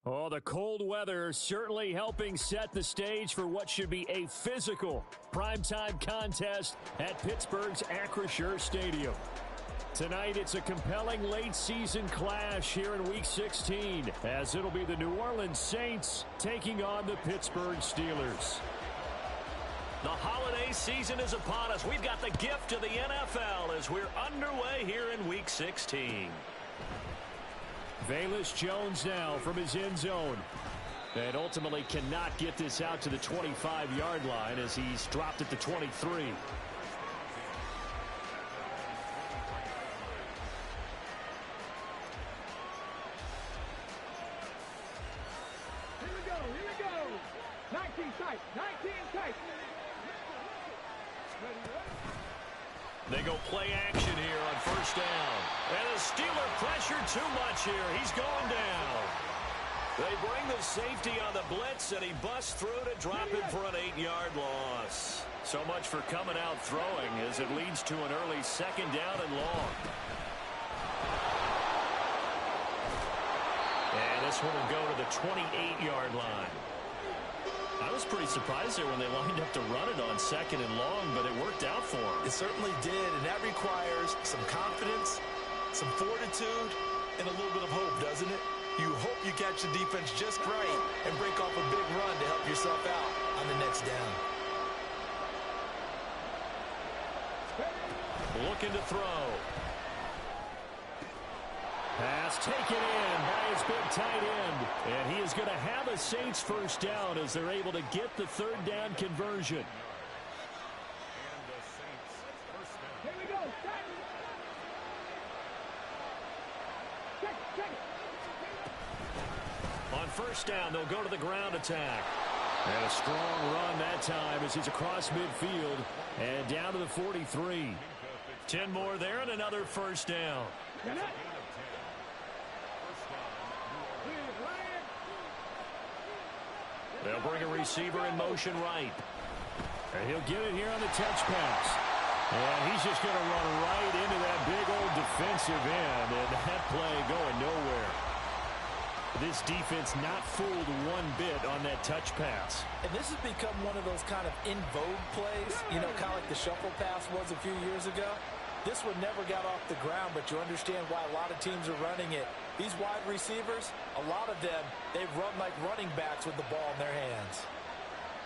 Oh, the cold weather certainly helping set the stage for what should be a physical primetime contest at Pittsburgh's Acrisure Stadium. Tonight, it's a compelling late-season clash here in Week 16, as it'll be the New Orleans Saints taking on the Pittsburgh Steelers. The holiday season is upon us. We've got the gift of the NFL as we're underway here in Week 16. Velus Jones now from his end zone. And ultimately cannot get this out to the 25-yard line as he's dropped at the 23. Here we go. 19 tight, 19 tight. They go play action here on first down. And the Steeler pressure too much here. He's going down. They bring the safety on the blitz, and he busts through to drop it for an 8-yard loss. So much for coming out throwing as it leads to an early second down and long. And this one will go to the 28-yard line. I was pretty surprised there when they lined up to run it on second and long, but it worked out for them. It certainly did, and that requires some confidence, some fortitude, and a little bit of hope, doesn't it? You hope you catch the defense just right and break off a big run to help yourself out on the next down. Looking to throw. Pass taken in by his big tight end. And he is going to have a Saints first down as they're able to get the third down conversion. Here we go. On first down, they'll go to the ground attack. And a strong run that time as he's across midfield and down to the 43. 10 more there and another first down. They'll bring a receiver in motion right. And he'll get it here on the touch pass. And he's just going to run right into that big old defensive end. And that play going nowhere. This defense not fooled one bit on that touch pass. And this has become one of those kind of in vogue plays, you know, kind of like the shuffle pass was a few years ago. This one never got off the ground, but you understand why a lot of teams are running it. These wide receivers, a lot of them, they run like running backs with the ball in their hands.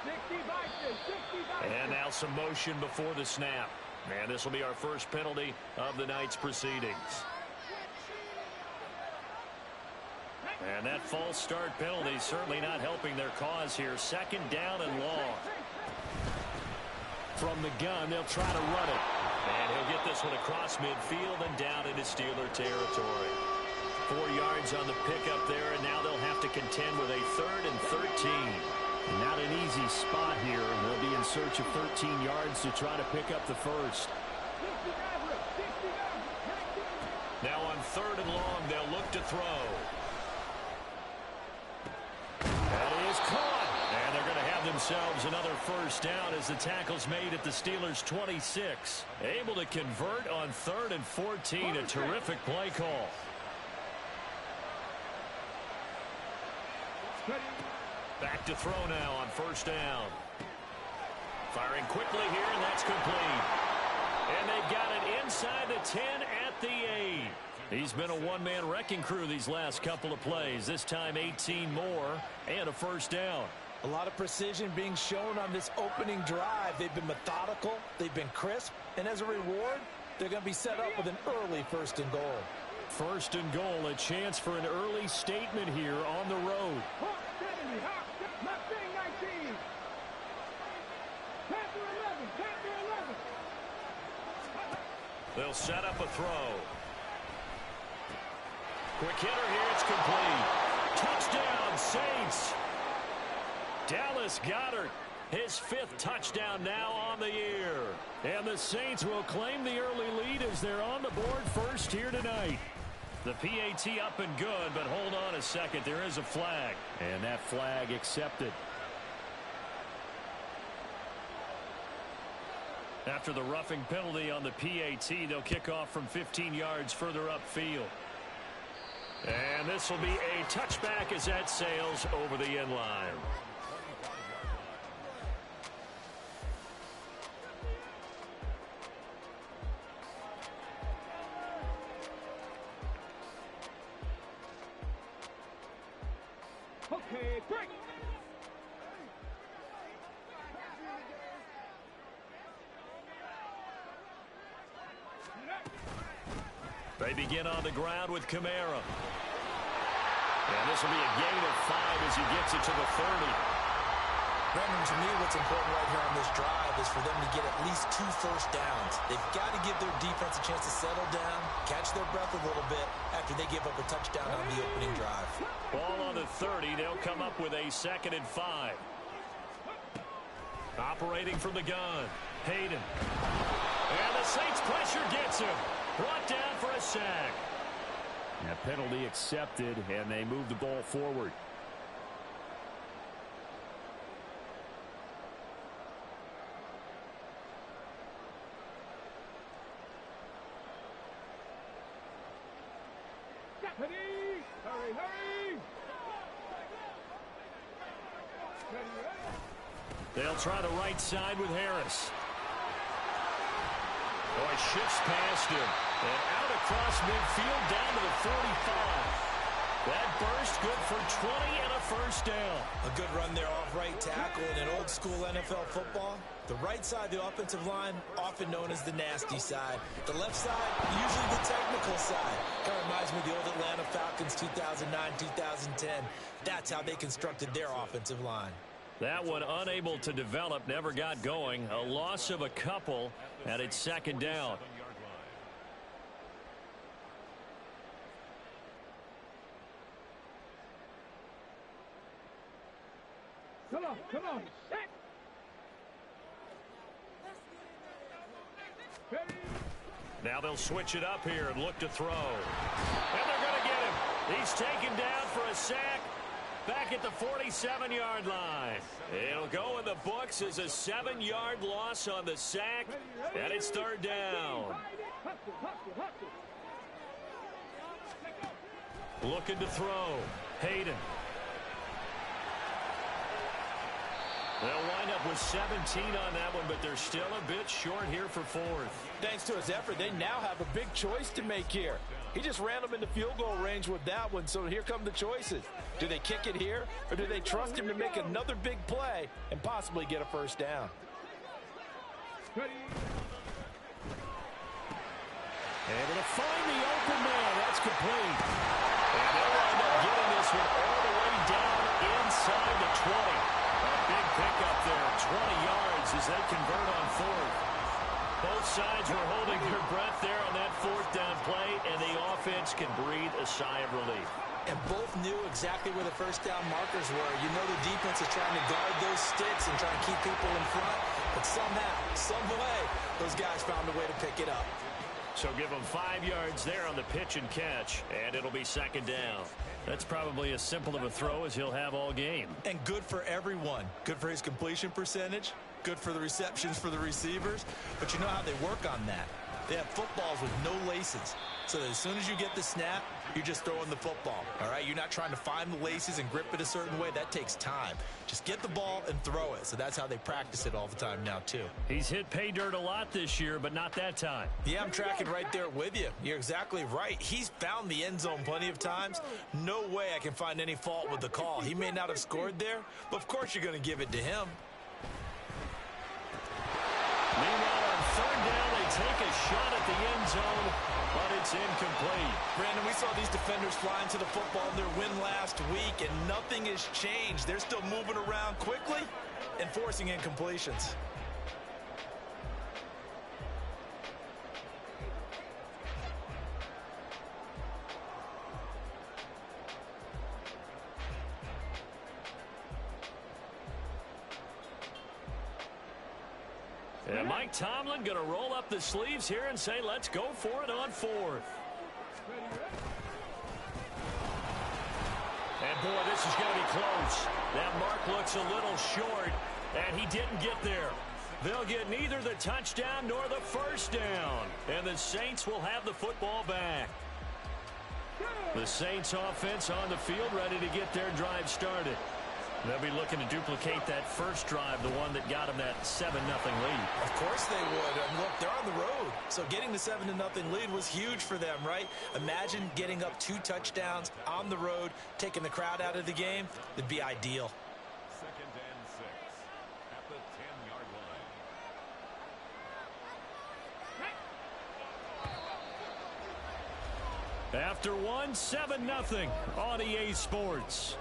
60 boxes, 60 boxes. And now some motion before the snap. And this will be our first penalty of the night's proceedings. And that false start penalty certainly not helping their cause here. Second down and long. From the gun, they'll try to run it. And he'll get this one across midfield and down into Steeler territory. 4 yards on the pickup there, and now they'll have to contend with a 3rd and 13. Not an easy spot here. They'll be in search of 13 yards to try to pick up the first. Now on 3rd and long, they'll look to throw. That is caught. And they're going to have themselves another first down as the tackle's made at the Steelers' 26. Able to convert on 3rd and 14. A terrific play call. Back to throw now on first down. Firing quickly here, and that's complete. And they've got it inside the 10 at the 8. He's been a one-man wrecking crew these last couple of plays. This time 18 more and a first down. A lot of precision being shown on this opening drive. They've been methodical. They've been crisp. And as a reward, they're going to be set up with an early 1st and goal. 1st and goal, a chance for an early statement here on the road. They'll set up a throw. Quick hitter here, it's complete. Touchdown, Saints. Dallas Goedert, his 5th touchdown now on the year. And the Saints will claim the early lead as they're on the board first here tonight. The PAT up and good, but hold on a second. There is a flag. And that flag accepted. After the roughing penalty on the PAT, they'll kick off from 15 yards further upfield. And this will be a touchback as that sails over the end line. Okay, break. They begin on the ground with Kamara. And this will be a gain of 5 as he gets it to the 30. Brandon, to me, what's important right here on this drive is for them to get at least 2 first downs. They've got to give their defense a chance to settle down, catch their breath a little bit after they give up a touchdown on the opening drive. Ball on the 30. They'll come up with a 2nd and 5. Operating from the gun, Hayden. And the Saints pressure gets him. Brought down for a sack. A penalty accepted, and they move the ball forward. Hurry, hurry, hurry. They'll try the right side with Harris. Boy, shifts past him. And out across midfield down to the 45. That burst good for 20 and a first down. A good run there off right tackle. In old school NFL football, the right side of the offensive line, often known as the nasty side. The left side, usually the technical side. Kind of reminds me of the old Atlanta Falcons 2009-2010. That's how they constructed their offensive line. That one unable to develop, never got going. A loss of a couple, and it's 2nd down. Come on, set. Ready. Now they'll switch it up here and look to throw. And they're going to get him. He's taken down for a sack back at the 47-yard line. It'll go in the books as a 7-yard loss on the sack, and it's 3rd down. Looking to throw. Hayden. They'll wind up with 17 on that one, but they're still a bit short here for 4th. Thanks to his effort, they now have a big choice to make here. He just ran them into field goal range with that one, so here come the choices. Do they kick it here, or do they trust him to make another big play and possibly get a first down? Able to find the open man. That's complete. And they'll wind up getting this one all the way down inside the 20. A big pickup there, 20 yards as they convert on 4th. Both sides were holding their breath there on that 4th down play, and the offense can breathe a sigh of relief. And both knew exactly where the first down markers were. You know the defense is trying to guard those sticks and trying to keep people in front. But somehow, some way, those guys found a way to pick it up. So give him 5 yards there on the pitch and catch, and it'll be 2nd down. That's probably as simple of a throw as he'll have all game. And good for everyone. Good for his completion percentage. Good for the receptions for the receivers. But you know how they work on that. They have footballs with no laces. So that as soon as you get the snap, you're just throwing the football. All right? You're not trying to find the laces and grip it a certain way. That takes time. Just get the ball and throw it. So that's how they practice it all the time now, too. He's hit pay dirt a lot this year, but not that time. Yeah, I'm tracking right there with you. You're exactly right. He's found the end zone plenty of times. No way I can find any fault with the call. He may not have scored there, but of course you're going to give it to him. Meanwhile, on 3rd down, they take a shot at the end zone, but it's incomplete. Brandon, we saw these defenders flying to the football in their win last week, and nothing has changed. They're still moving around quickly and forcing incompletions. And Mike Tomlin going to roll up the sleeves here and say, let's go for it on 4th. And boy, this is going to be close. That mark looks a little short, and he didn't get there. They'll get neither the touchdown nor the first down. And the Saints will have the football back. The Saints offense on the field, ready to get their drive started. They'll be looking to duplicate that first drive, the one that got them that 7-0 lead. Of course they would. And look, they're on the road. So getting the 7-0 lead was huge for them, right? Imagine getting up 2 touchdowns on the road, taking the crowd out of the game. It'd be ideal. 2nd and 6 at the 10-yard line. After one, 7-0 on EA Sports.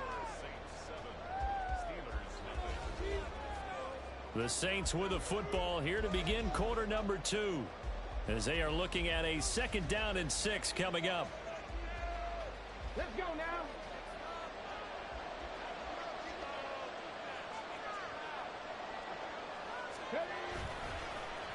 The Saints with the football here to begin quarter number 2, as they are looking at a 2nd down and 6 coming up. Let's go now.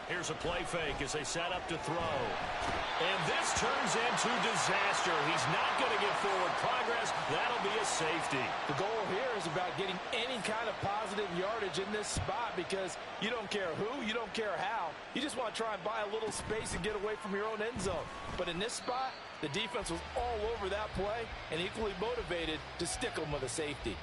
Here's a play fake as they set up to throw. And this turns into disaster. He's not going to get forward progress. That'll be a safety. The goal here is about getting any kind of positive yardage in this spot, because you don't care who, you don't care how. You just want to try and buy a little space and get away from your own end zone. But in this spot, the defense was all over that play and equally motivated to stick them with a safety.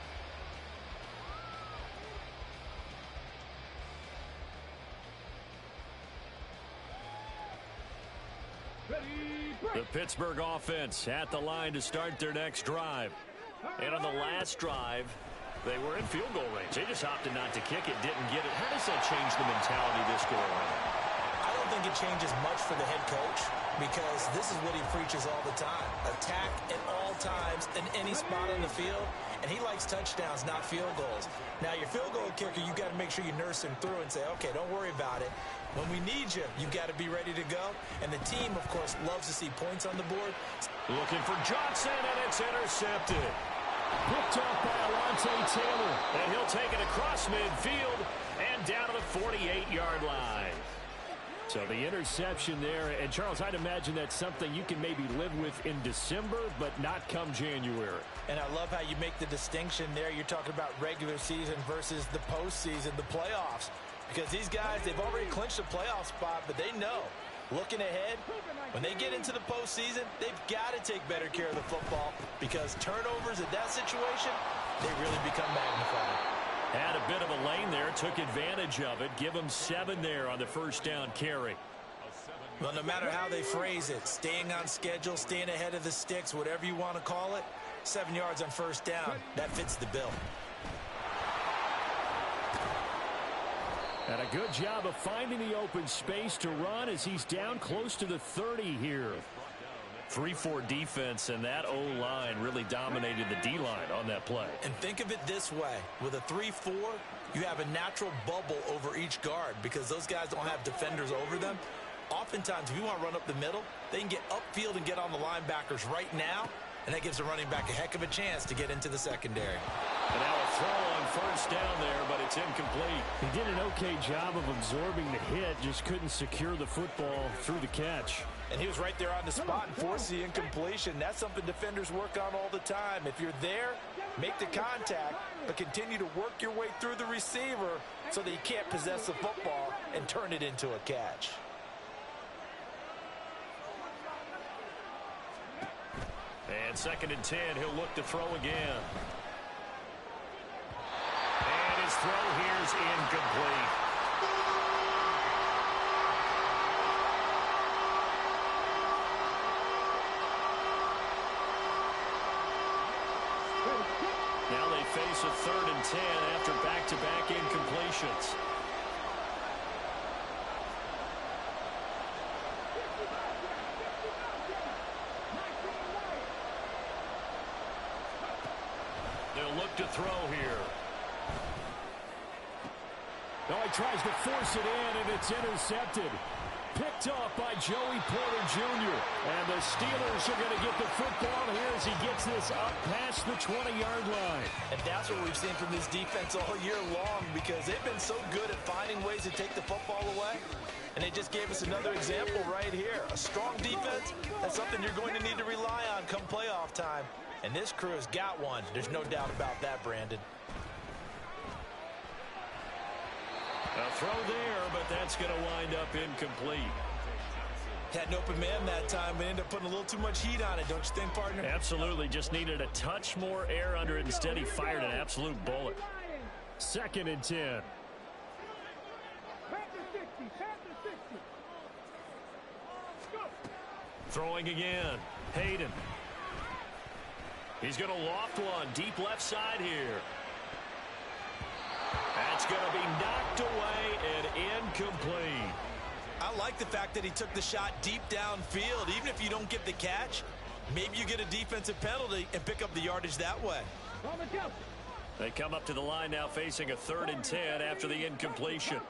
The Pittsburgh offense at the line to start their next drive. And on the last drive, they were in field goal range. They just opted not to kick it, didn't get it. How does that change the mentality this go around? I don't think it changes much for the head coach, because this is what he preaches all the time. Attack at all times in any spot on the field, and he likes touchdowns, not field goals. Now, your field goal kicker, you got to make sure you nurse him through and say, okay, don't worry about it. When we need you, you've got to be ready to go. And the team, of course, loves to see points on the board. Looking for Johnson, and it's intercepted. Picked off by Alontae Taylor, and he'll take it across midfield and down to the 48-yard line. So the interception there, and Charles, I'd imagine that's something you can maybe live with in December, but not come January. And I love how you make the distinction there. You're talking about regular season versus the postseason, the playoffs. Because these guys, they've already clinched a playoff spot, but they know, looking ahead, when they get into the postseason, they've got to take better care of the football, because turnovers in that situation, they really become magnified. Had a bit of a lane there, took advantage of it. Give them 7 there on the first down carry. Well, no matter how they phrase it, staying on schedule, staying ahead of the sticks, whatever you want to call it, 7 yards on first down, that fits the bill. And a good job of finding the open space to run as he's down close to the 30 here. 3-4 defense, and that O-line really dominated the D-line on that play. And think of it this way. With a 3-4, you have a natural bubble over each guard, because those guys don't have defenders over them. Oftentimes, if you want to run up the middle, they can get upfield and get on the linebackers right now, and that gives the running back a heck of a chance to get into the secondary. And now a throw on first down there, but it's incomplete. He did an okay job of absorbing the hit, just couldn't secure the football through the catch. And he was right there on the spot and forced the incompletion. That's something defenders work on all the time. If you're there, make the contact, but continue to work your way through the receiver so that you can't possess the football and turn it into a catch. And 2nd and 10, he'll look to throw again. And his throw here's incomplete. Now they face a 3rd and 10 after back-to-back incompletions. They'll look to throw here. Oh, he tries to force it in, and it's intercepted. Picked off by Joey Porter Jr. And the Steelers are going to get the football here as he gets this up past the 20-yard line. And that's what we've seen from this defense all year long, because they've been so good at finding ways to take the football away. And they just gave us another example right here. A strong defense, that's something you're going to need to rely on come playoff time. And this crew has got one. There's no doubt about that, Brandon. A throw there, but that's going to wind up incomplete. Had an open man that time, but ended up putting a little too much heat on it, don't you think, partner? Absolutely. Just needed a touch more air under it. Instead, he fired an absolute bullet. 2nd and 10. Throwing again. Hayden. He's going to loft one. Deep left side here. That's going to be knocked away and incomplete. I like the fact that he took the shot deep downfield. Even if you don't get the catch, maybe you get a defensive penalty and pick up the yardage that way. They come up to the line now facing a 3rd and 10 after the incompletion.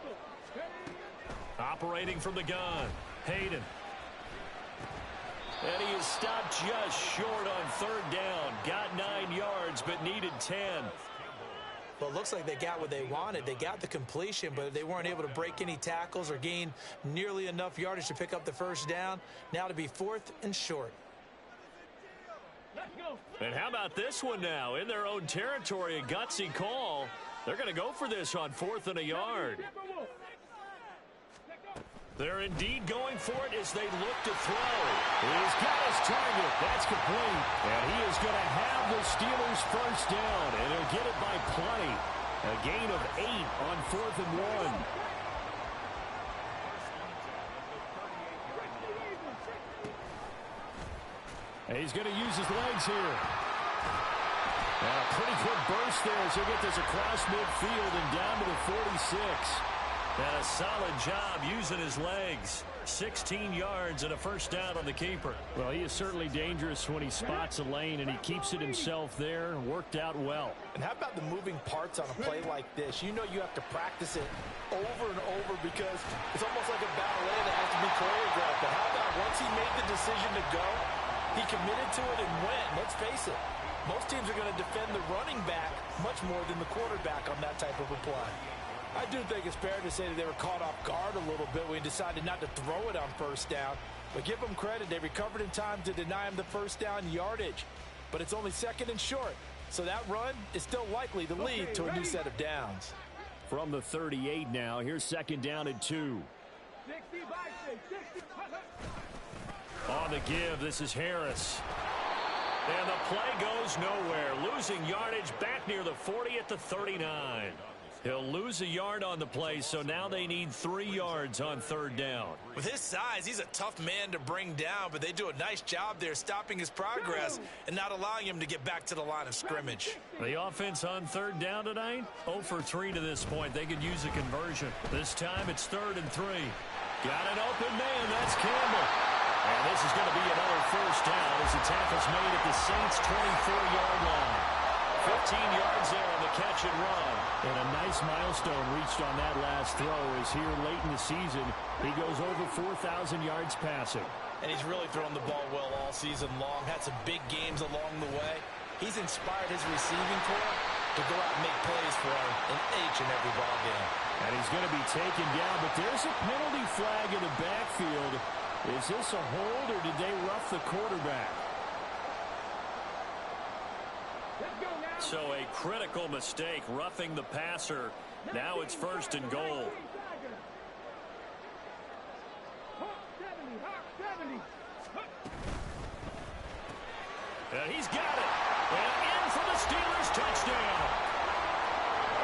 Operating from the gun. Hayden. And he is stopped just short on 3rd down. Got 9 yards, but needed 10. Well, it looks like they got what they wanted. They got the completion, but they weren't able to break any tackles or gain nearly enough yardage to pick up the 1st down. Now to be 4th and short. And how about this one now? In their own territory, a gutsy call. They're going to go for this on 4th and a yard. They're indeed going for it as they look to throw. He's got his target. That's complete. And he is going to have the Steelers' 1st down, and he'll get it by plenty. A gain of 8 on 4th and 1. And he's going to use his legs here. And a pretty quick burst there as he'll get this across midfield and down to the 46. And a solid job using his legs. 16 yards and a 1st down on the keeper. Well, he is certainly dangerous when he spots a lane, and he keeps it himself there. Worked out well. And how about the moving parts on a play like this? You know you have to practice it over and over because it's almost like a ballet that has to be choreographed. But how about once he made the decision to go, he committed to it and went. Let's face it, most teams are going to defend the running back much more than the quarterback on that type of a play. I do think it's fair to say that they were caught off guard a little bit when he decided not to throw it on 1st down. But give them credit. They recovered in time to deny him the 1st down yardage. But it's only 2nd and short. So that run is still likely to lead to a new set of downs. From the 38 now, here's 2nd down and 2. On the give, this is Harris. And the play goes nowhere. Losing yardage back near the 40 at the 39. He'll lose a yard on the play, so now they need 3 yards on 3rd down. With his size, he's a tough man to bring down, but they do a nice job there stopping his progress and not allowing him to get back to the line of scrimmage. The offense on 3rd down tonight, 0 for 3 to this point. They could use a conversion. This time it's 3rd and 3. Got an open man. That's Campbell. And this is going to be another 1st down as the tackle's made at the Saints' 24-yard line. 15 yards there on the catch and run. And a nice milestone reached on that last throw as here late in the season, he goes over 4,000 yards passing. And he's really thrown the ball well all season long. Had some big games along the way. He's inspired his receiving corps to go out and make plays for him in each and every ball game. And he's going to be taken down, but there's a penalty flag in the backfield. Is this a hold or did they rough the quarterback? So a critical mistake, roughing the passer. Now it's 1st and goal. And he's got it. And in for the Steelers touchdown.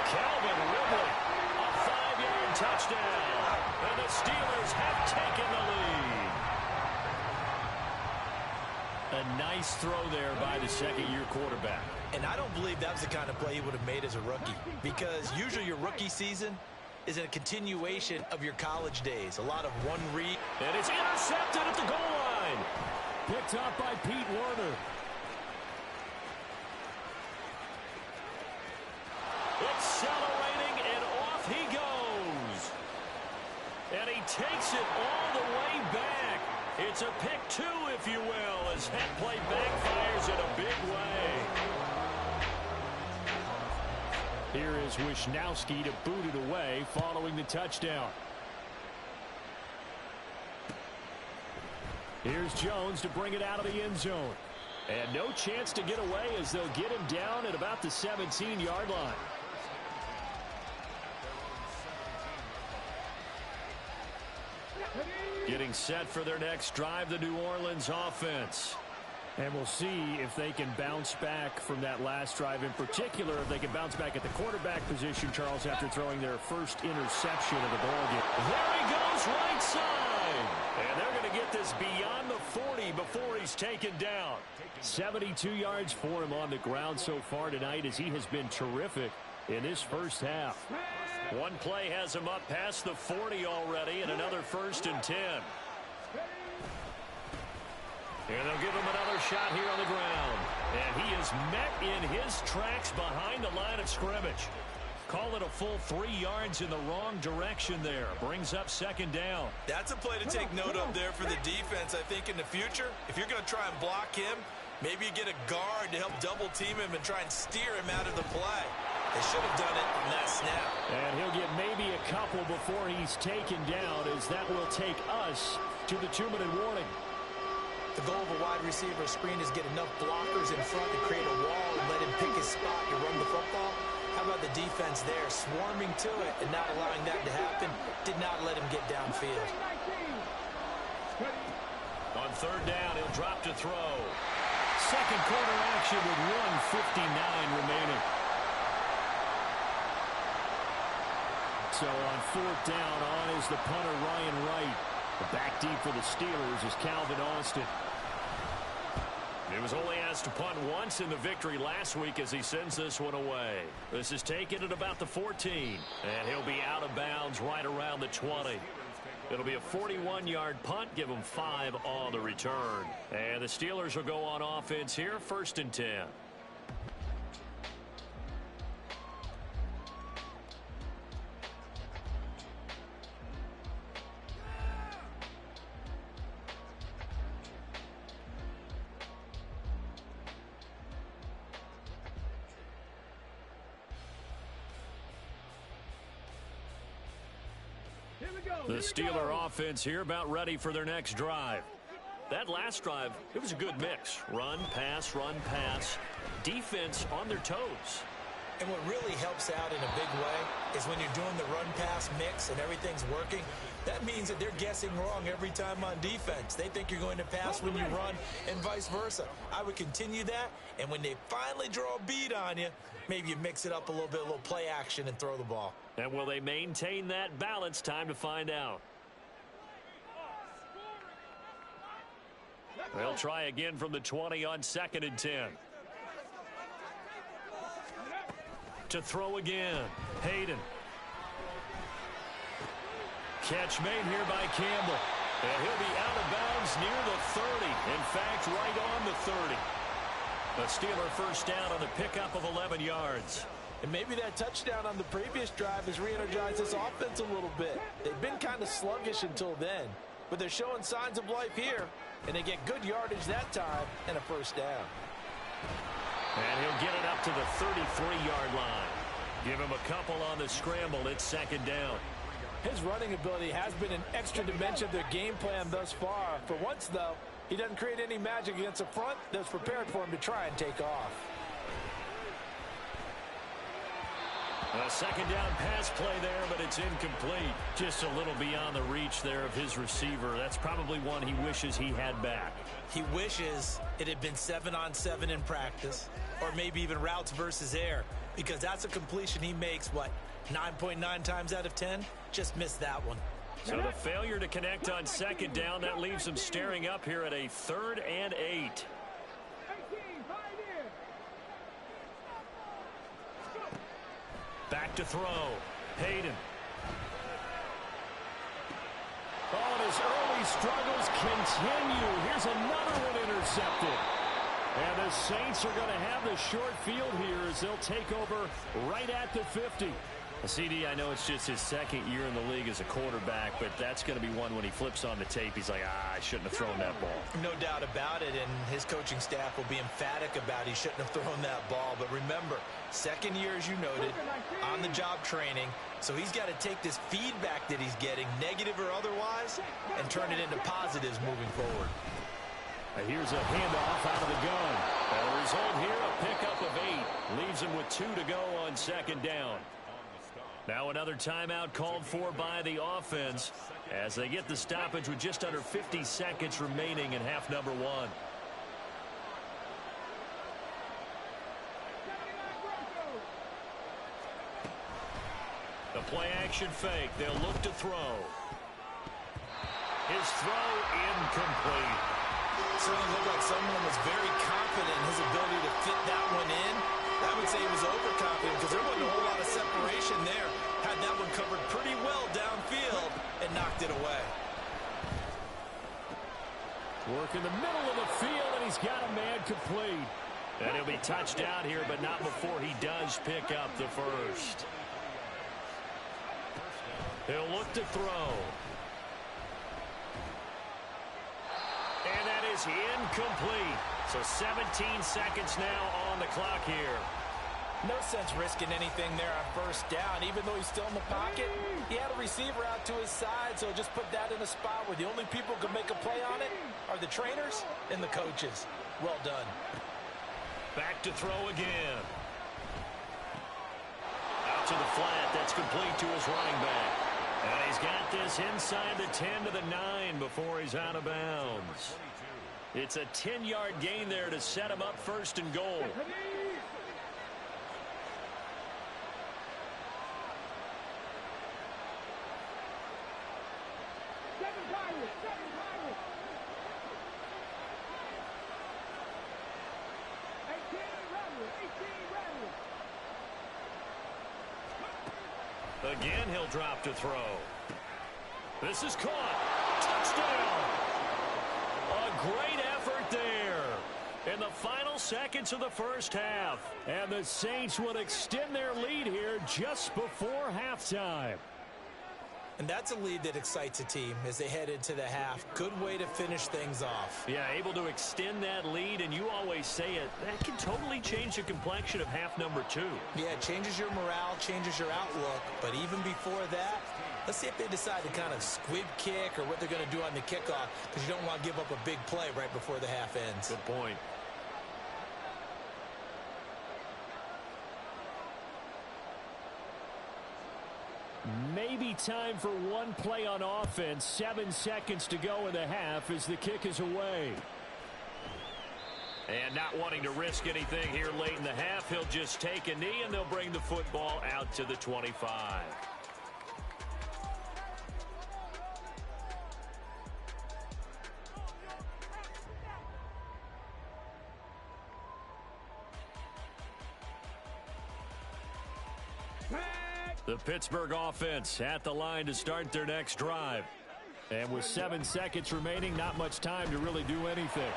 Calvin Ridley, a 5-yard touchdown. And the Steelers have taken the lead. A nice throw there by the 2nd-year quarterback. And I don't believe that was the kind of play he would have made as a rookie, because usually your rookie season is a continuation of your college days. A lot of one read. And it's intercepted at the goal line. Picked up by Pete Werner. Accelerating, and off he goes. And he takes it all the way back. It's a pick 2, if you will, as that play backfires in a big way. Here is Wisnowski to boot it away following the touchdown. Here's Jones to bring it out of the end zone. And no chance to get away as they'll get him down at about the 17-yard line. Getting set for their next drive, the New Orleans offense. And we'll see if they can bounce back from that last drive in particular, if they can bounce back at the quarterback position, Charles, after throwing their first interception of the ballgame. There he goes, right side. And they're going to get this beyond the 40 before he's taken down. 72 yards for him on the ground so far tonight as he has been terrific in this first half. One play has him up past the 40 already, and another 1st and 10. And they'll give him another shot here on the ground. And he is met in his tracks behind the line of scrimmage. Call it a full 3 yards in the wrong direction there. Brings up 2nd down. That's a play to take note of there for the defense, I think, in the future. If you're going to try and block him, maybe you get a guard to help double team him and try and steer him out of the play. They should have done it in that snap. And he'll get maybe a couple before he's taken down, as that will take us to the 2-minute warning. The goal of a wide receiver screen is get enough blockers in front to create a wall and let him pick his spot to run the football. How about the defense there, swarming to it and not allowing that to happen? Did not let him get downfield. On 3rd down, he'll drop to throw. Second quarter action with 1:59 remaining. So on 4th down, on is the punter, Ryan Wright. The back deep for the Steelers is Calvin Austin. He was only asked to punt once in the victory last week as he sends this one away. This is taken at about the 14. And he'll be out of bounds right around the 20. It'll be a 41-yard punt. Give him 5 on the return. And the Steelers will go on offense here, 1st and 10. The Steeler offense here about ready for their next drive. That last drive, it was a good mix. Run, pass, defense on their toes. And what really helps out in a big way is when you're doing the run-pass mix and everything's working, that means that they're guessing wrong every time on defense. They think you're going to pass when you run and vice versa. I would continue that, and when they finally draw a bead on you, maybe you mix it up a little bit, a little play action, and throw the ball. And will they maintain that balance? Time to find out. They'll try again from the 20 on 2nd and 10. To throw again. Hayden. Catch made here by Campbell. And he'll be out of bounds near the 30. In fact, right on the 30. A Steeler 1st down on the pickup of 11 yards. And maybe that touchdown on the previous drive has re-energized this offense a little bit. They've been kind of sluggish until then, but they're showing signs of life here, and they get good yardage that time and a 1st down. And he'll get it up to the 33-yard line. Give him a couple on the scramble. It's 2nd down. His running ability has been an extra dimension of their game plan thus far. For once, though, he doesn't create any magic against a front that's prepared for him to try and take off. A 2nd down pass play there, but it's incomplete. Just a little beyond the reach there of his receiver. That's probably one he wishes he had back. He wishes it had been 7-on-7 in practice, or maybe even routes versus air, because that's a completion he makes, 9.9 times out of 10? Just missed that one. So the failure to connect on 2nd down, that leaves him staring up here at a 3rd and 8. Back to throw. Hayden. Oh, and his early struggles continue. Here's another one intercepted. And the Saints are going to have the short field here as they'll take over right at the 50. CD, I know it's just his 2nd year in the league as a quarterback, but that's going to be one when he flips on the tape, he's like, I shouldn't have thrown that ball. No doubt about it, and his coaching staff will be emphatic about he shouldn't have thrown that ball. But remember, 2nd year, as you noted, on-the-job training, so he's got to take this feedback that he's getting, negative or otherwise, and turn it into positives moving forward. Here's a handoff out of the gun. And the result here, a pickup of 8. Leaves him with 2 to go on 2nd down. Now another timeout called for by the offense as they get the stoppage with just under 50 seconds remaining in half number one. The play action fake. They'll look to throw. His throw incomplete. Certainly looked like someone was very confident in his ability to fit that one in. I would say he was overconfident because there wasn't a whole lot of separation there. Had that one covered pretty well downfield and knocked it away. Work in the middle of the field, and he's got a man complete. And he'll be touched out here, but not before he does pick up the first. He'll look to throw. And that is incomplete. So 17 seconds now on the clock here. No sense risking anything there on first down. Even though he's still in the pocket, he had a receiver out to his side, so just put that in a spot where the only people who can make a play on it are the trainers and the coaches. Well done. Back to throw again. Out to the flat. That's complete to his running back. And he's got this inside the 10 to the 9 before he's out of bounds. It's a 10-yard gain there to set him up first and goal. Again, he'll drop to throw. This is caught. Touchdown. A great effort there in the final seconds of the first half. And the Saints would extend their lead here just before halftime. And that's a lead that excites a team as they head into the half. Good way to finish things off. Yeah, able to extend that lead, and you always say it, that can totally change the complexion of half number two. Yeah, it changes your morale, changes your outlook. But even before that, let's see if they decide to kind of squib kick or what they're going to do on the kickoff, because you don't want to give up a big play right before the half ends. Good point. Maybe time for one play on offense. 7 seconds to go in the half as the kick is away. And not wanting to risk anything here late in the half, he'll just take a knee and they'll bring the football out to the 25. The Pittsburgh offense at the line to start their next drive. And with 7 seconds remaining, not much time to really do anything.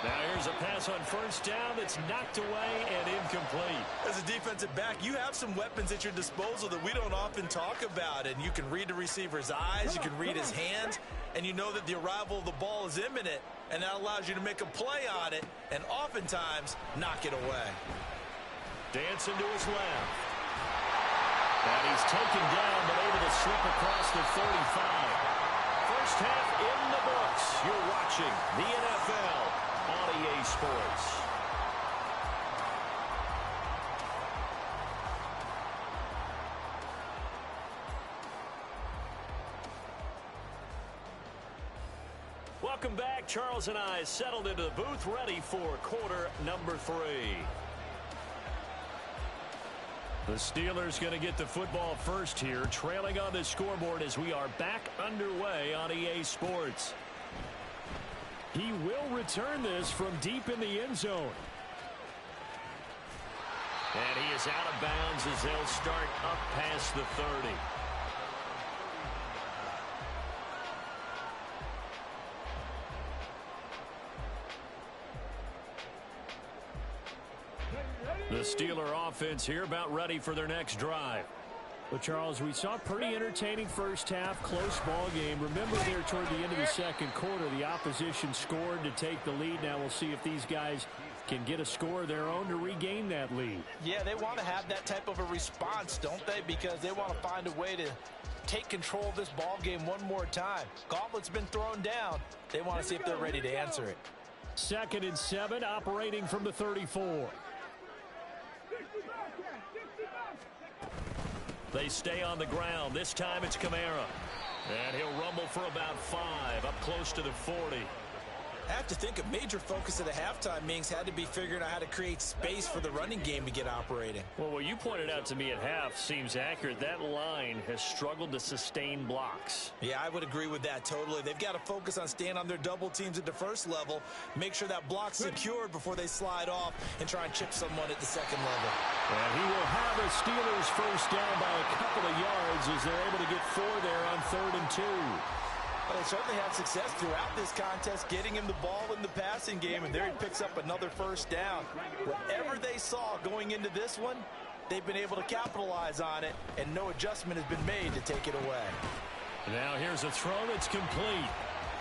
Now here's a pass on first down that's knocked away and incomplete. As a defensive back, you have some weapons at your disposal that we don't often talk about. And you can read the receiver's eyes, you can read his hands, and you know that the arrival of the ball is imminent. And that allows you to make a play on it and oftentimes knock it away. Dancing to his left. And he's taken down, but able to slip across the 35. First half in the books. You're watching the NFL on EA Sports. Welcome back. Charles and I settled into the booth, ready for quarter number 3. The Steelers going to get the football first here, trailing on the scoreboard as we are back underway on EA Sports. He will return this from deep in the end zone. And he is out of bounds as they'll start up past the 30. The Steeler offense here about ready for their next drive. Well, Charles, we saw a pretty entertaining first half, close ball game. Remember there toward the end of the second quarter, the opposition scored to take the lead. Now we'll see if these guys can get a score of their own to regain that lead. Yeah, they want to have that type of a response, don't they? Because they want to find a way to take control of this ball game one more time. Gauntlet's been thrown down. They want to see if they're ready to answer it. 2nd and 7, operating from the 34. They stay on the ground. This time it's Kamara. And he'll rumble for about 5, up close to the 40. I have to think a major focus of the halftime meetings had to be figuring out how to create space for the running game to get operating. Well, what you pointed out to me at half seems accurate. That line has struggled to sustain blocks. Yeah, I would agree with that totally. They've got to focus on staying on their double teams at the first level, make sure that block's secured before they slide off and try and chip someone at the second level. And he will have a Steelers first down by a couple of yards as they're able to get 4 there on 3rd and 2. Well, they certainly had success throughout this contest, getting him the ball in the passing game, and there he picks up another first down. Whatever they saw going into this one, they've been able to capitalize on it, and no adjustment has been made to take it away. Now here's a throw that's complete.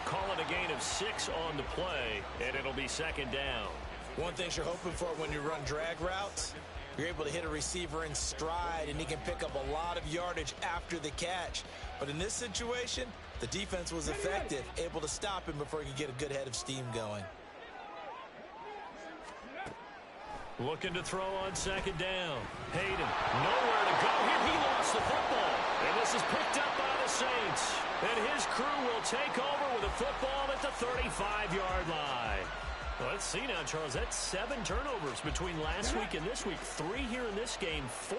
Call it a gain of 6 on the play, and it'll be 2nd down. One thing you're hoping for when you run drag routes, you're able to hit a receiver in stride, and he can pick up a lot of yardage after the catch. But in this situation, the defense was effective, able to stop him before he could get a good head of steam going. Looking to throw on 2nd down. Hayden, nowhere to go here. He lost the football. And this is picked up by the Saints. And his crew will take over with a football at the 35-yard line. Well, let's see now, Charles. That's 7 turnovers between last week and this week. 3 here in this game, 4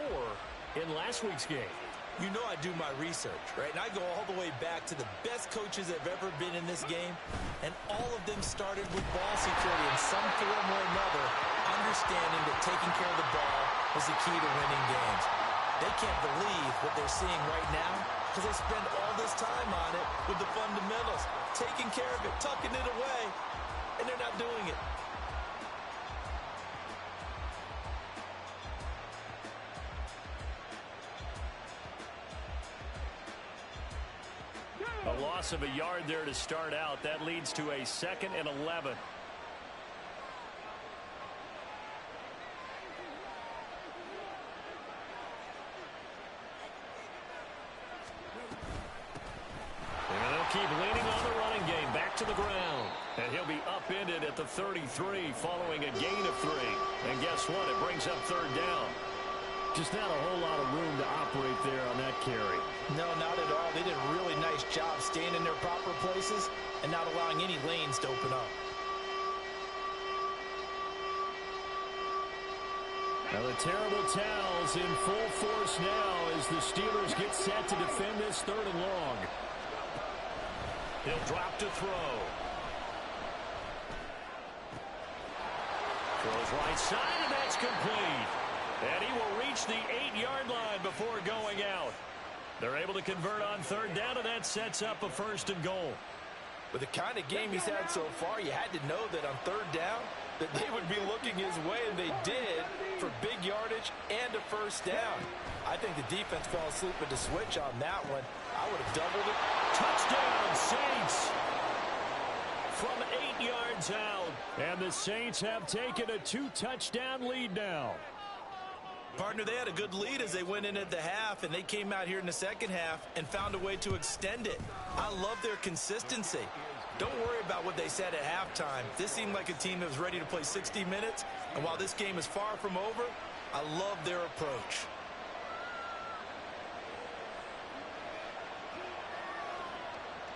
in last week's game. You know I do my research, right? And I go all the way back to the best coaches that have ever been in this game, and all of them started with ball security in some form or another, understanding that taking care of the ball is the key to winning games. They can't believe what they're seeing right now because they spend all this time on it with the fundamentals, taking care of it, tucking it away, and they're not doing it. A loss of a yard there to start out. That leads to a 2nd and 11. And they'll keep leaning on the running game. Back to the ground. And he'll be upended at the 33 following a gain of 3. And guess what? It brings up 3rd down. Just not a whole lot of room to operate there on that carry. No, not at all. They did a really nice job staying in their proper places and not allowing any lanes to open up. Now the terrible towels in full force now as the Steelers get set to defend this 3rd and long. He'll drop to throw. Throws right side, and that's complete. And he will reach the 8-yard line before going out. They're able to convert on 3rd down, and that sets up a 1st and goal. With the kind of game he's had so far, you had to know that on 3rd down that they would be looking his way, and they did, for big yardage and a 1st down. I think the defense fell asleep at the switch on that one. I would have doubled it. Touchdown, Saints! From 8 yards out. And the Saints have taken a 2-touchdown lead now. Partner, they had a good lead as they went in at the half, and they came out here in the second half and found a way to extend it. I love their consistency. Don't worry about what they said at halftime. This seemed like a team that was ready to play 60 minutes, and while this game is far from over, I love their approach.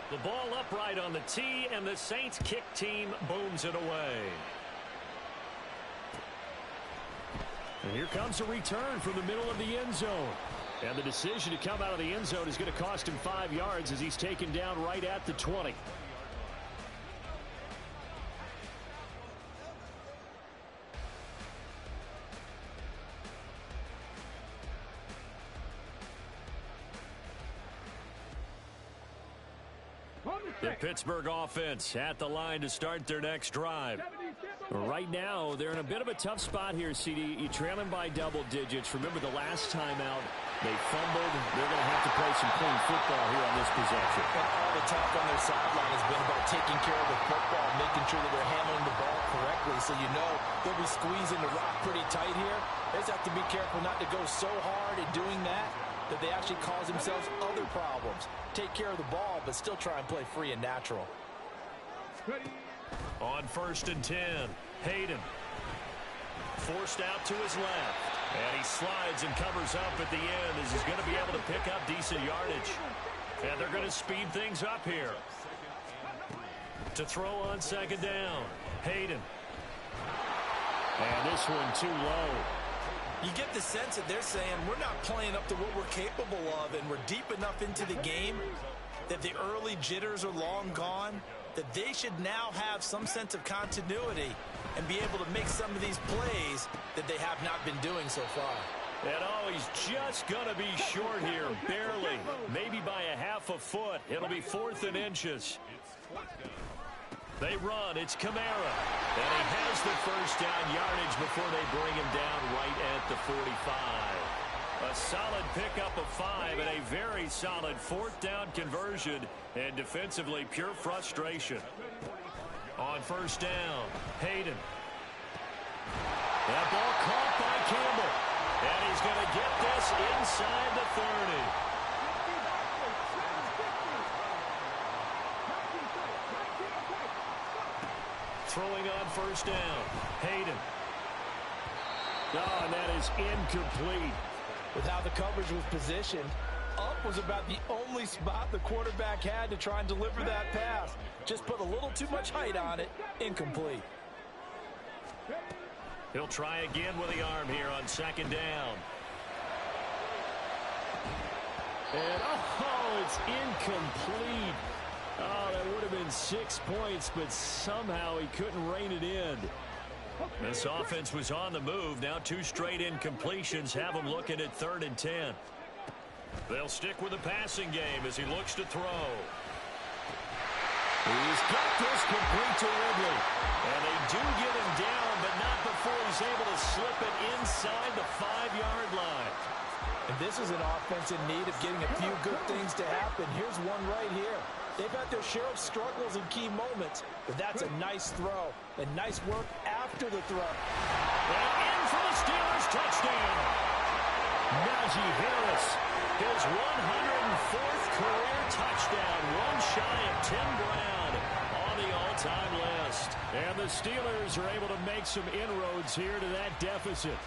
The ball upright on the tee, and the Saints kick team booms it away. And here comes a return from the middle of the end zone. And the decision to come out of the end zone is going to cost him 5 yards as he's taken down right at the 20. The Pittsburgh offense at the line to start their next drive. Right now, they're in a bit of a tough spot here, CD. You're trailing by double digits. Remember the last time out, they fumbled. They're going to have to play some clean football here on this possession. And all the talk on their sideline has been about taking care of the football, making sure that they're handling the ball correctly. So you know they'll be squeezing the rock pretty tight here. They just have to be careful not to go so hard in doing that they actually cause themselves other problems. Take care of the ball, but still try and play free and natural. On 1st and 10, Hayden. Forced out to his left. And he slides and covers up at the end as he's going to be able to pick up decent yardage. And they're going to speed things up here. To throw on second down. Hayden. And this one too low. You get the sense that they're saying we're not playing up to what we're capable of, and we're deep enough into the game that the early jitters are long gone, that they should now have some sense of continuity and be able to make some of these plays that they have not been doing so far. And oh, he's just going to be short here, barely, maybe by a half a foot. It'll be 4th and inches. They run. It's Kamara. And he has the first down yardage before they bring him down right at the 45. A solid pickup of 5 and a very solid 4th down conversion. And defensively, pure frustration. On first down, Hayden. That ball caught by Campbell. And he's going to get this inside the 30. Throwing on first down, Hayden. Oh, and that is incomplete. With how the coverage was positioned, up was about the only spot the quarterback had to try and deliver that pass. Just put a little too much height on it. Incomplete. He'll try again with the arm here on second down. And, oh, it's incomplete. Oh, that would have been 6 points, but somehow he couldn't rein it in. This offense was on the move. Now 2 straight incompletions have him looking at 3rd and 10. They'll stick with the passing game as he looks to throw. He's got this complete to Ridley. And they do get him down, but not before he's able to slip it inside the 5-yard line. And this is an offense in need of getting a few good things to happen. Here's one right here. They've had their share of struggles in key moments, but that's a nice throw and nice work after the throw. And in for the Steelers touchdown. Najee Harris, his 104th career touchdown, one shy of Tim Brown on the all-time list. And the Steelers are able to make some inroads here to that deficit.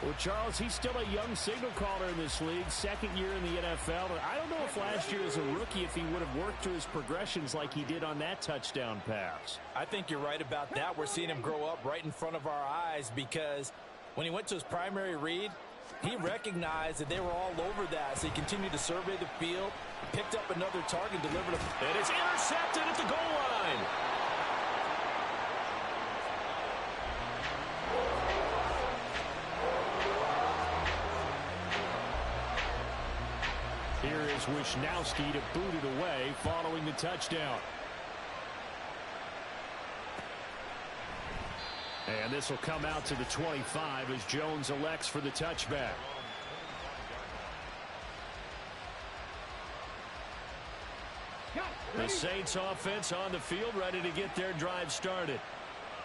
Well, Charles, he's still a young signal caller in this league, 2nd year in the NFL. And I don't know if last year as a rookie if he would have worked through his progressions like he did on that touchdown pass. I think you're right about that. We're seeing him grow up right in front of our eyes because when he went to his primary read, he recognized that they were all over that. So he continued to survey the field, picked up another target, delivered a... And it's intercepted at the goal line. Here is Wisnowski to boot it away following the touchdown. And this will come out to the 25 as Jones elects for the touchback. The Saints offense on the field ready to get their drive started.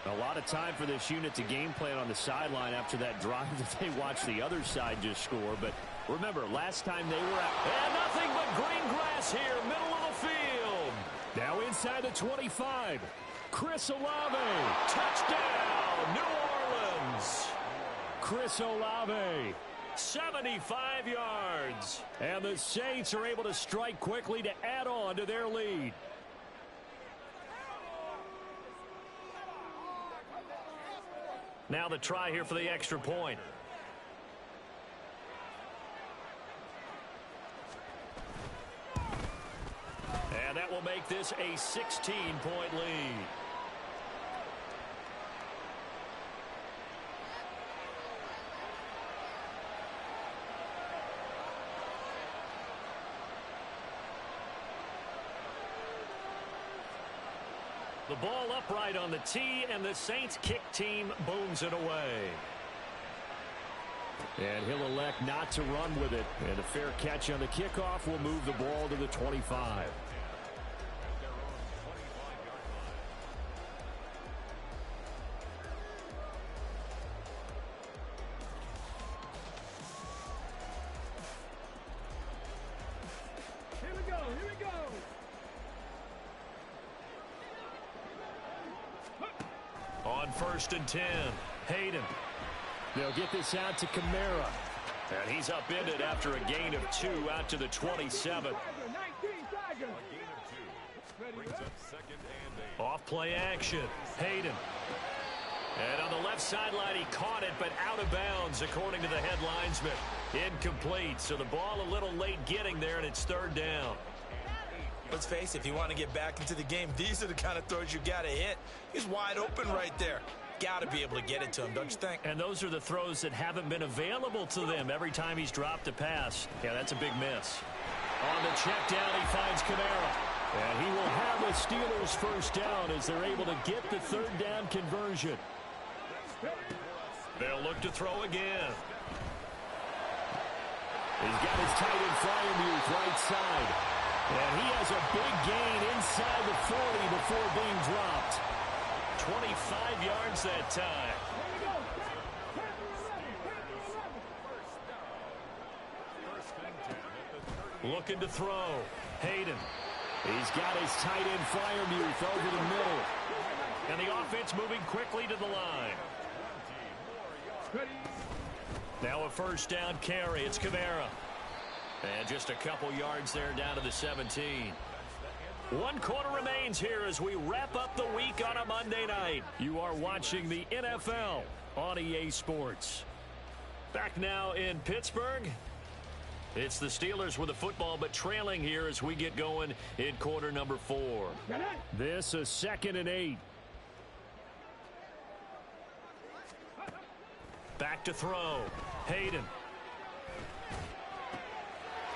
A lot of time for this unit to game plan on the sideline after that drive that they watched the other side just score. But remember, last time they were out. And nothing but green grass here, middle of the field. Now inside the 25. Chris Olave. Touchdown, New Orleans. Chris Olave. 75 yards. And the Saints are able to strike quickly to add on to their lead. Now the try here for the extra point. And that will make this a 16-point lead. The ball upright on the tee, and the Saints kick team booms it away. And he'll elect not to run with it. And a fair catch on the kickoff will move the ball to the 25. On first and 10. Hayden. They'll get this out to Kamara. And he's upended after a gain of 2 out to the 27. Off play action. Hayden. And on the left sideline, he caught it, but out of bounds, according to the head linesman. Incomplete, so the ball a little late getting there, and it's third down. Let's face it, if you want to get back into the game, these are the kind of throws you got to hit. He's wide open right there. Got to be able to get it to him, don't you think? And those are the throws that haven't been available to them every time he's dropped a pass. Yeah, that's a big miss. On the check down, he finds Kamara. And he will have the Steelers first down as they're able to get the third down conversion. They'll look to throw again. He's got his tight end Freiermuth right side. And he has a big gain inside the 40 before being dropped. 25 yards that time. Looking to throw. Hayden. He's got his tight end Freiermuth over the middle. And the offense moving quickly to the line. Now a first down carry. It's Kamara. And just a couple yards there down to the 17. 1 quarter remains here as we wrap up the week on a Monday night. You are watching the NFL on EA Sports. Back now in Pittsburgh. It's the Steelers with the football, but trailing here as we get going in quarter number 4. This is 2nd and 8. Back to throw. Hayden.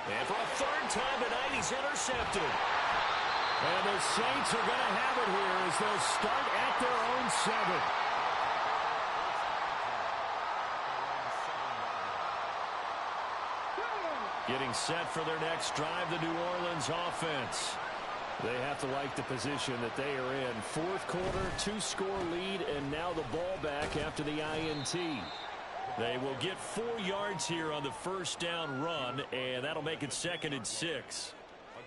And for a third time tonight, he's intercepted. And the Saints are going to have it here as they'll start at their own 7. Getting set for their next drive, the New Orleans offense. They have to like the position that they are in. 4th quarter, 2-score lead, and now the ball back after the INT. They will get 4 yards here on the first down run, and that'll make it 2nd and 6.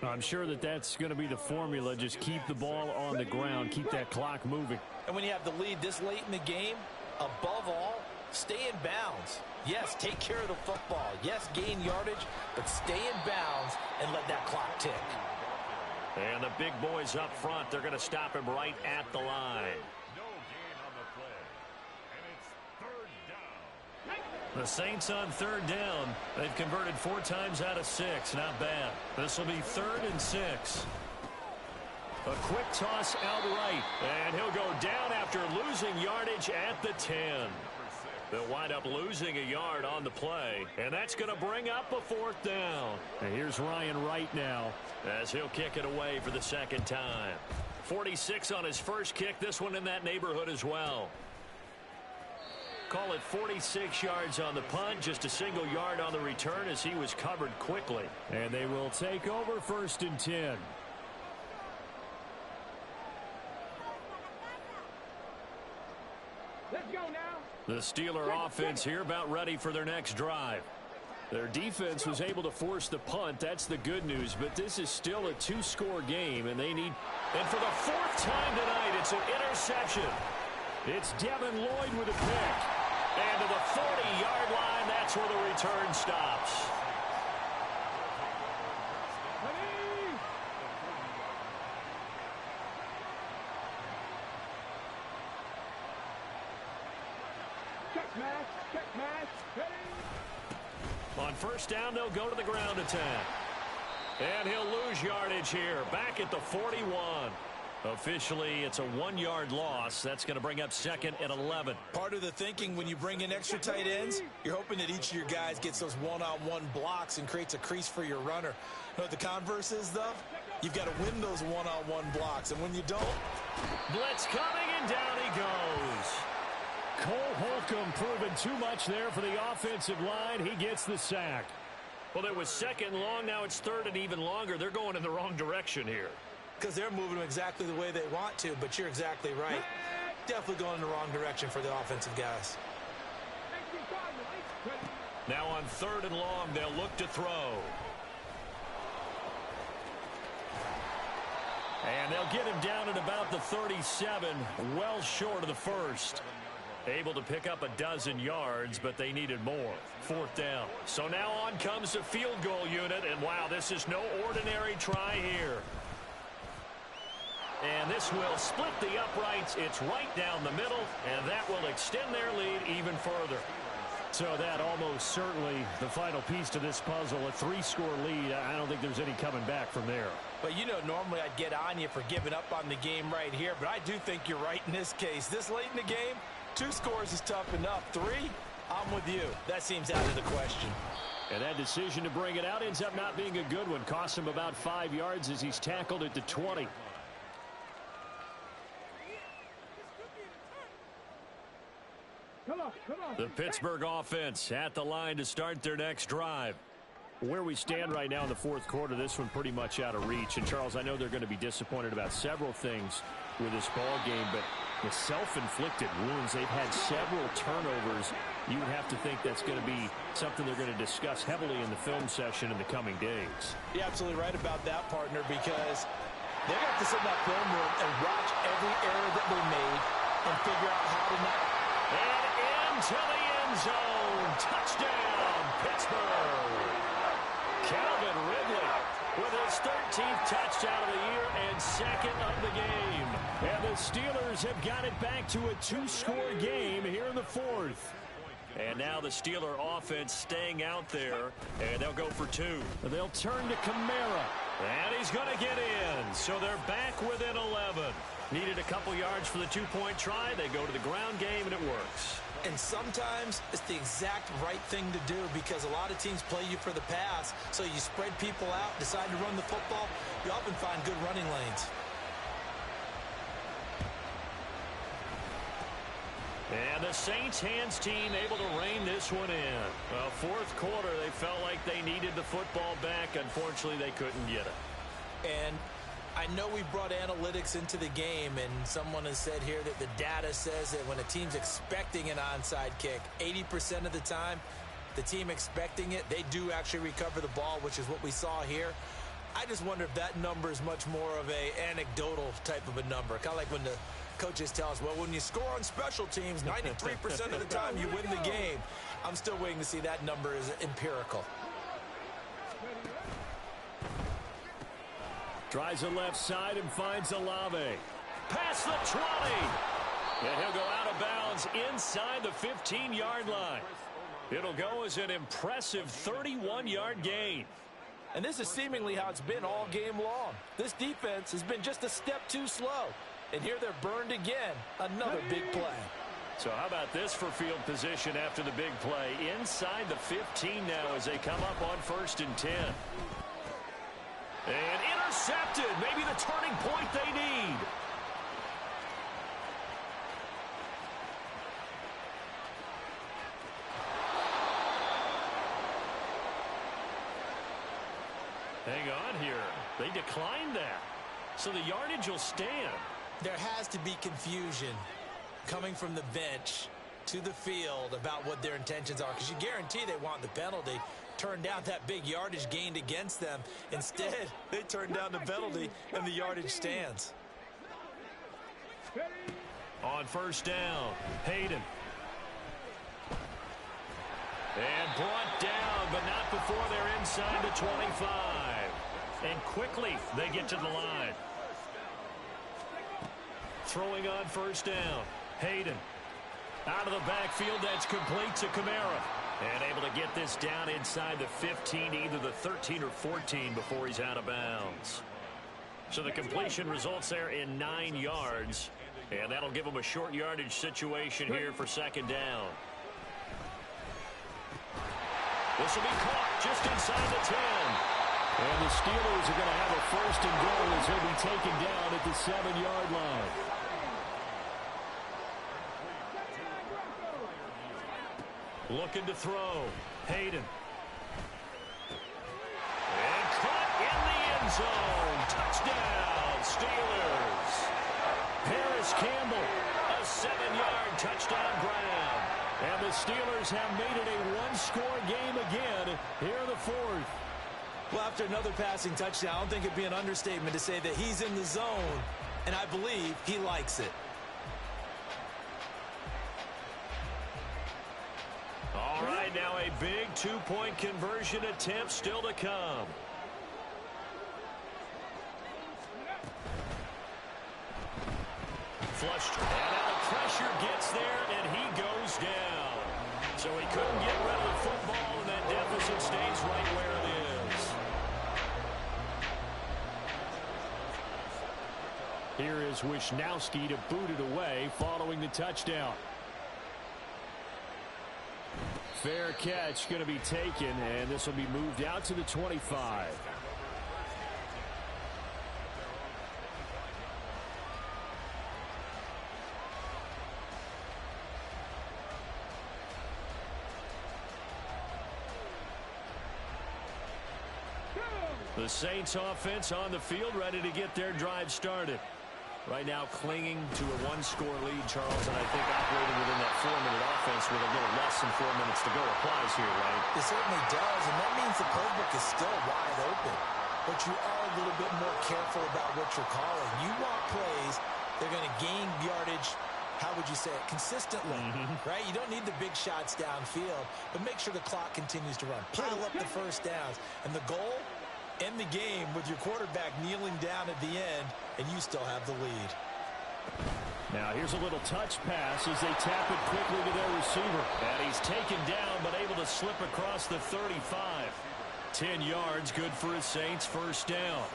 I'm sure that that's going to be the formula. Just keep the ball on the ground, keep that clock moving. And when you have the lead this late in the game, above all, stay in bounds. Yes, take care of the football. Yes, gain yardage, but stay in bounds and let that clock tick. And the big boys up front, they're going to stop him right at the line. The Saints on third down. They've converted 4 times out of 6. Not bad. This will be 3rd and 6. A quick toss out right. And he'll go down after losing yardage at the 10. They'll wind up losing a yard on the play. And that's going to bring up a 4th down. And here's Ryan Wright now, as he'll kick it away for the 2nd time. 46 on his first kick. This one in that neighborhood as well. Call it 46 yards on the punt. Just a single yard on the return as he was covered quickly. And they will take over 1st and 10. Let's go now. The Steeler offense here about ready for their next drive. Their defense was able to force the punt. That's the good news. But this is still a 2-score game, and they need... And for the 4th time tonight, it's an interception. It's Devin Lloyd with a pick. And to the 40-yard line, that's where the return stops. On first down, they'll go to the ground attack. And he'll lose yardage here, back at the 41. Officially, it's a 1-yard loss. That's going to bring up 2nd and 11. Part of the thinking when you bring in extra tight ends, you're hoping that each of your guys gets those one-on-one blocks and creates a crease for your runner. You know what the converse is, though? You've got to win those one-on-one blocks, and when you don't... Blitz coming, and down he goes. Cole Holcomb proving too much there for the offensive line. He gets the sack. Well, it was 2nd long. Now it's 3rd and even longer. They're going in the wrong direction here. Because they're moving them exactly the way they want to, but you're exactly right. Definitely going in the wrong direction for the offensive guys. Now on 3rd and long, they'll look to throw. And they'll get him down at about the 37, well short of the first. Able to pick up a dozen yards, but they needed more. Fourth down. So now on comes the field goal unit, and wow, this is no ordinary try here. And this will split the uprights. It's right down the middle, and that will extend their lead even further. So that almost certainly the final piece to this puzzle, a 3-score lead. I don't think there's any coming back from there. But, you know, normally I'd get on you for giving up on the game right here, but I do think you're right in this case. This late in the game, 2 scores is tough enough. 3, I'm with you. That seems out of the question. And that decision to bring it out ends up not being a good one. Costs him about 5 yards as he's tackled at the 20. The Pittsburgh offense at the line to start their next drive. Where we stand right now in the fourth quarter, this one pretty much out of reach. And, Charles, I know they're going to be disappointed about several things with this ball game, but the self-inflicted wounds, they've had several turnovers. You would have to think that's going to be something they're going to discuss heavily in the film session in the coming days. You're absolutely right about that, partner, because they're going to have to sit in that film room and watch every error that they made and figure out how to not. And into the end zone. Touchdown, Pittsburgh. Calvin Ridley with his 13th touchdown of the year and second of the game. And the Steelers have got it back to a 2-score game here in the fourth. And now the Steeler offense staying out there, and they'll go for 2. They'll turn to Kamara. And he's going to get in. So they're back within 11. Needed a couple yards for the 2-point try. They go to the ground game, and it works. And sometimes it's the exact right thing to do because a lot of teams play you for the pass. So you spread people out, decide to run the football. You often find good running lanes. And the Saints hands team able to rein this one in. Well, fourth quarter, they felt like they needed the football back. Unfortunately, they couldn't get it. And I know we brought analytics into the game, and someone has said here that the data says that when a team's expecting an onside kick, 80% of the time, the team expecting it, they do actually recover the ball, which is what we saw here. I just wonder if that number is much more of a anecdotal type of a number, kind of like when the coaches tell us, well, when you score on special teams, 93% of the time you win the game. I'm still waiting to see that number is empirical. Tries the left side and finds Olave. Past the 20. And he'll go out of bounds inside the 15-yard line. It'll go as an impressive 31-yard gain. And this is seemingly how it's been all game long. This defense has been just a step too slow. And here they're burned again. Another big play. So how about this for field position after the big play? Inside the 15 now as they come up on 1st and 10. And intercepted. Maybe the turning point they need. Hang on here. They declined that. So the yardage will stand. There has to be confusion coming from the bench to the field about what their intentions are, because you guarantee they want the penalty. Turned down that big yardage gained against them. Instead, they turned down the penalty, and the yardage stands. On 1st down, Hayden. And brought down, but not before they're inside the 25. And quickly, they get to the line. Throwing on 1st down, Hayden. Out of the backfield, that's complete to Kamara. And able to get this down inside the 15, either the 13 or 14 before he's out of bounds. So the completion results there in 9 yards. And that'll give him a short yardage situation here for 2nd down. This will be caught just inside the 10. And the Steelers are going to have a 1st and goal as he'll be taken down at the 7-yard line. Looking to throw. Hayden. And caught in the end zone. Touchdown, Steelers. Paris Campbell. A 7-yard touchdown grab. And the Steelers have made it a 1-score game again here in the fourth. Well, after another passing touchdown, I don't think it'd be an understatement to say that he's in the zone, and I believe he likes it. All right, now a big two-point conversion attempt still to come. Flushed. And now the pressure gets there, and he goes down. So he couldn't get rid of the football, and that deficit stays right where it is. Here is Wisnowski to boot it away following the touchdown. Fair catch going to be taken, and this will be moved out to the 25. The Saints offense on the field, ready to get their drive started. Right now clinging to a one-score lead, Charles, and I think operating within that 4-minute offense with a little less than 4 minutes to go applies here, right? It certainly does, and that means the playbook is still wide open. But you are a little bit more careful about what you're calling. You want plays, they're going to gain yardage, how would you say it, consistently, right? You don't need the big shots downfield, but make sure the clock continues to run. Pile up the first downs. And the goal? End the game with your quarterback kneeling down at the end, and you still have the lead. Now here's a little touch pass as they tap it quickly to their receiver. And he's taken down, but able to slip across the 35. 10 yards, good for his Saints, first down.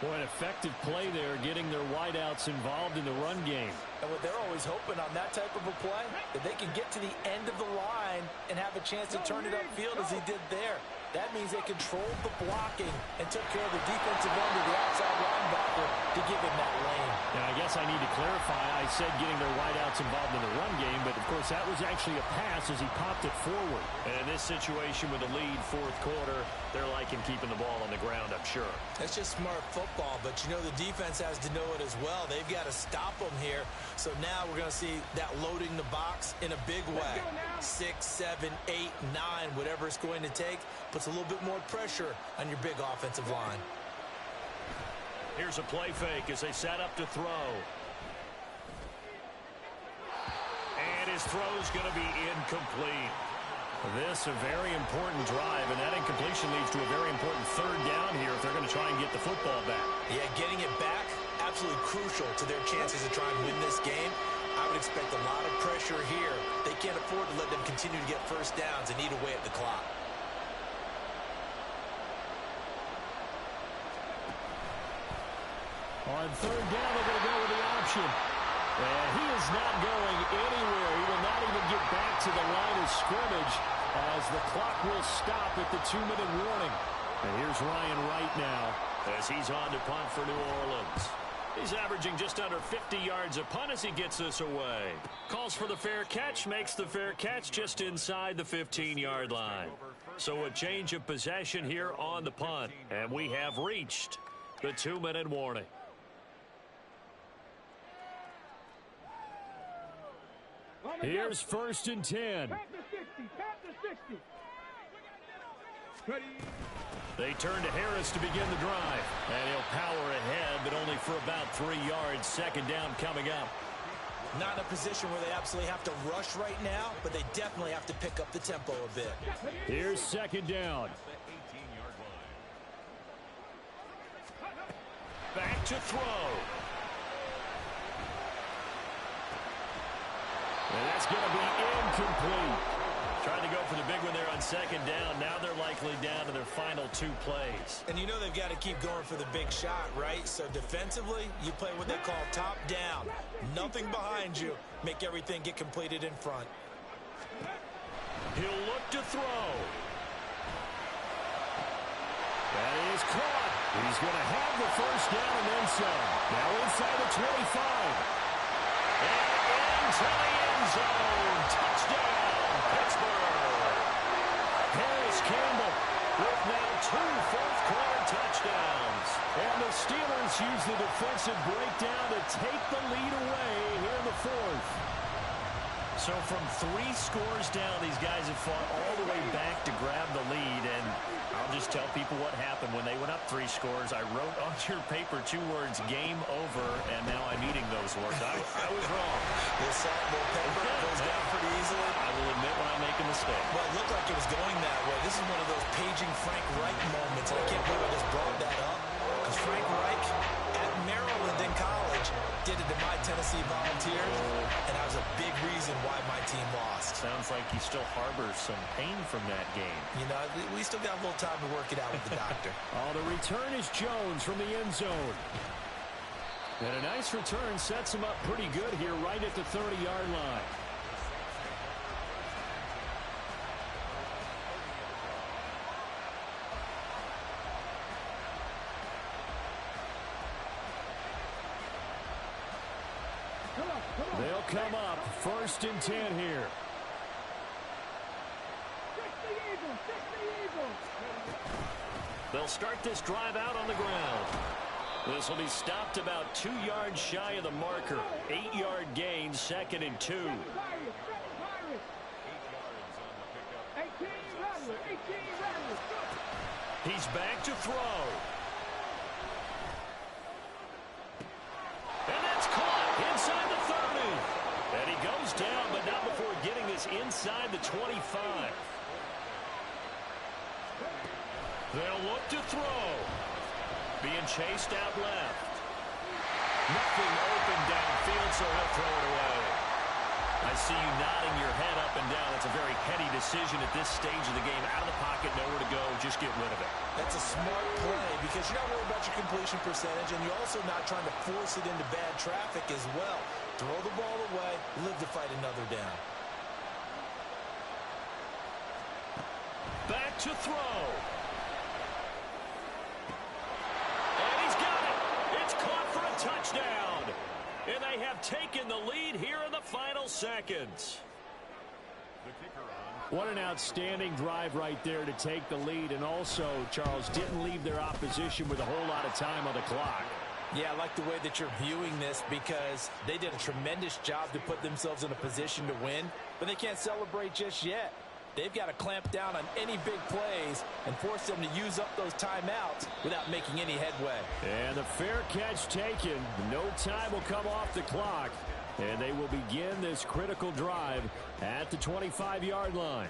Boy, an effective play there, getting their wideouts involved in the run game. And what they're always hoping on that type of a play, that they can get to the end of the line and have a chance to turn it upfield as he did there. That means they controlled the blocking and took care of the defensive end of the outside linebacker to give him that lane. Now, I guess I need to clarify. I said getting their wideouts involved in the run game, but, of course, that was actually a pass as he popped it forward. And in this situation with the lead, fourth quarter, they're liking keeping the ball on the ground, I'm sure. That's just smart football, but you know the defense has to know it as well. They've got to stop them here. So now we're going to see that loading the box in a big way. 6, 7, 8, 9, whatever it's going to take, puts a little bit more pressure on your big offensive line. Here's a play fake as they set up to throw. And his throw's going to be incomplete. This a very important drive, and that incompletion leads to a very important third down here if they're going to try and get the football back. Yeah, getting it back, absolutely crucial to their chances of trying to win this game. I would expect a lot of pressure here. They can't afford to let them continue to get first downs and eat away at the clock. On third down, they're going to go with the option. And he is not going anywhere. He will not even get back to the line of scrimmage as the clock will stop at the 2-minute warning. And here's Ryan Wright now as he's on to punt for New Orleans. He's averaging just under 50 yards a punt as he gets this away. Calls for the fair catch, makes the fair catch just inside the 15-yard line. So a change of possession here on the punt. And we have reached the 2-minute warning. Here's 1st and 10. They turn to Harris to begin the drive. And he'll power ahead, but only for about 3 yards. Second down coming up. Not in a position where they absolutely have to rush right now, but they definitely have to pick up the tempo a bit. Here's second down. Back to throw. And that's going to be incomplete. Trying to go for the big one there on second down. Now they're likely down to their final 2 plays. And you know they've got to keep going for the big shot, right? So defensively, you play what they call top down. Nothing behind you. Make everything get completed in front. He'll look to throw. That is caught. He's going to have the first down and then some. Now inside the 25. And into the end zone. Touchdown, Pittsburgh. Harris Campbell with now 2 fourth-quarter touchdowns. And the Steelers use the defensive breakdown to take the lead away here in the 4th. So from 3 scores down, these guys have fought all the way back to grab the lead. And I'll just tell people what happened when they went up 3 scores. I wrote on your paper 2 words, game over, and now I'm eating those words. I was wrong. Little paper goes down pretty easily. I will admit when I make a mistake. Well, it looked like it was going that way. This is one of those paging Frank Reich moments. I can't believe I just brought that up. Because Frank Reich at Maryland in college did it to my Tennessee Volunteers, and that was a big reason why my team lost. Sounds like he still harbors some pain from that game. You know, we still got a little time to work it out with the doctor. The return is Jones from the end zone. And a nice return sets him up pretty good here right at the 30-yard line. They'll come up 1st and 10 here. They'll start this drive out on the ground. This will be stopped about 2 yards shy of the marker. 8-yard gain, 2nd and 2. He's back to throw. And that's caught inside the 30. And he goes down, but not before getting this inside the 25. They'll look to throw. Being chased out left. Nothing open downfield, so he'll throw it away. I see you nodding your head up and down. It's a very heady decision at this stage of the game. Out of the pocket, nowhere to go. Just get rid of it. That's a smart play because you're not worried about your completion percentage, and you're also not trying to force it into bad traffic as well. Throw the ball away, live to fight another down. Back to throw. And he's got it. It's caught for a touchdown. And they have taken the lead here in the final seconds. What an outstanding drive right there to take the lead. And also, Charles, didn't leave their opposition with a whole lot of time on the clock. Yeah, I like the way that you're viewing this because they did a tremendous job to put themselves in a position to win, but they can't celebrate just yet. They've got to clamp down on any big plays and force them to use up those timeouts without making any headway. And the fair catch taken. No time will come off the clock. And they will begin this critical drive at the 25-yard line.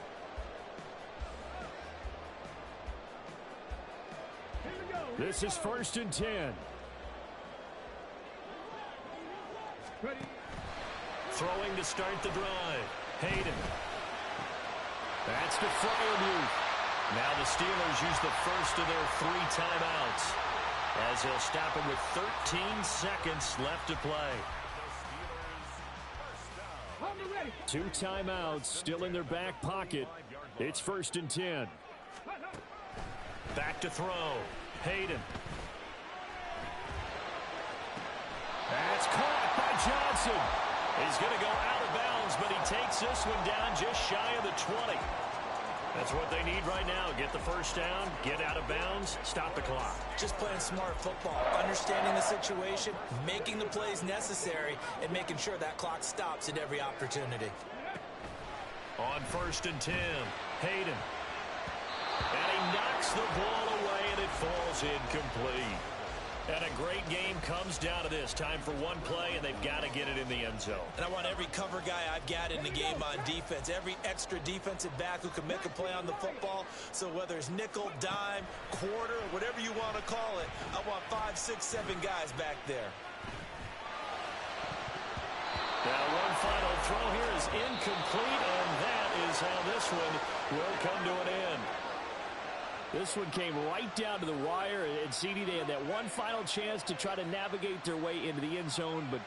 This is 1st and 10. Ready. Throwing to start the drive. Hayden. That's to Freiermuth. Now the Steelers use the first of their 3 timeouts as they'll stop him with 13 seconds left to play. 2 timeouts still in their back pocket. It's 1st and 10. Back to throw. Hayden. That's caught by Johnson. He's going to go out of bounds, but he takes this one down just shy of the 20. That's what they need right now. Get the first down, get out of bounds, stop the clock. Just playing smart football, understanding the situation, making the plays necessary, and making sure that clock stops at every opportunity. On 1st and 10, Hayden. And he knocks the ball away, and it falls incomplete. And a great game comes down to this. Time for one play, and they've got to get it in the end zone. And I want every cover guy I've got in the game on defense, every extra defensive back who can make a play on the football. So whether it's nickel, dime, quarter, whatever you want to call it, I want 5, 6, 7 guys back there. Now one final throw here is incomplete, and that is how this one will come to an end. This one came right down to the wire, and CD, they had that one final chance to try to navigate their way into the end zone, but